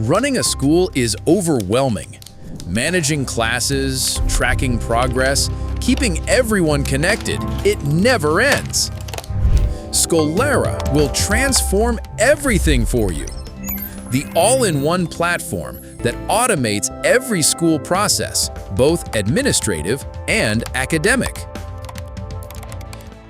Running a school is overwhelming. Managing classes, tracking progress, keeping everyone connected, it never ends. Skolera will transform everything for you. The all-in-one platform that automates every school process, both administrative and academic.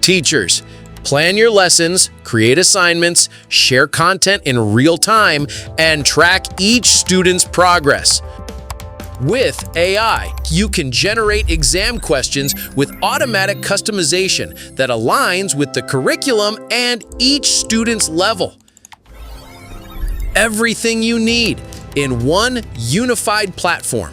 Teachers, plan your lessons, create assignments, share content in real time, and track each student's progress. With AI, you can generate exam questions with automatic customization that aligns with the curriculum and each student's level. Everything you need in one unified platform.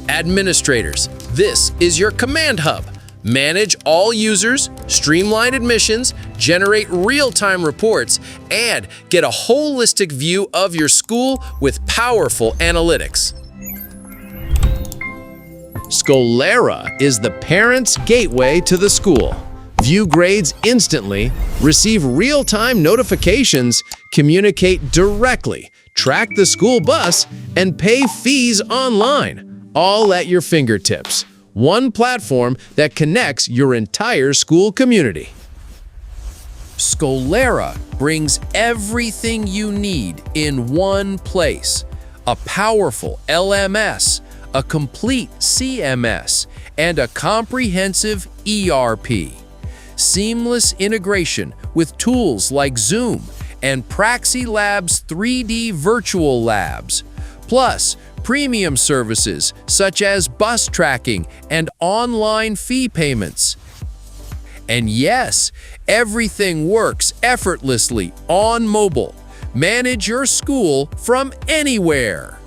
Administrators, this is your command hub. Manage all users, streamline admissions, generate real-time reports, and get a holistic view of your school with powerful analytics. Skolera is the parent's gateway to the school. View grades instantly, receive real-time notifications, communicate directly, track the school bus, and pay fees online, all at your fingertips. One platform that connects your entire school community. Skolera brings everything you need in one place. A powerful LMS, a complete CMS, and a comprehensive ERP. Seamless integration with tools like Zoom and Praxi Labs 3D virtual labs. Plus, premium services such as bus tracking and online fee payments. And yes, everything works effortlessly on mobile. Manage your school from anywhere.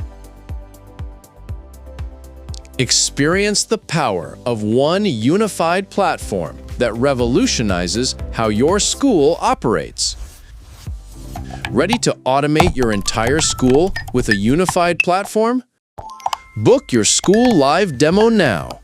Experience the power of one unified platform that revolutionizes how your school operates. Ready to automate your entire school with a unified platform? Book your school live demo now.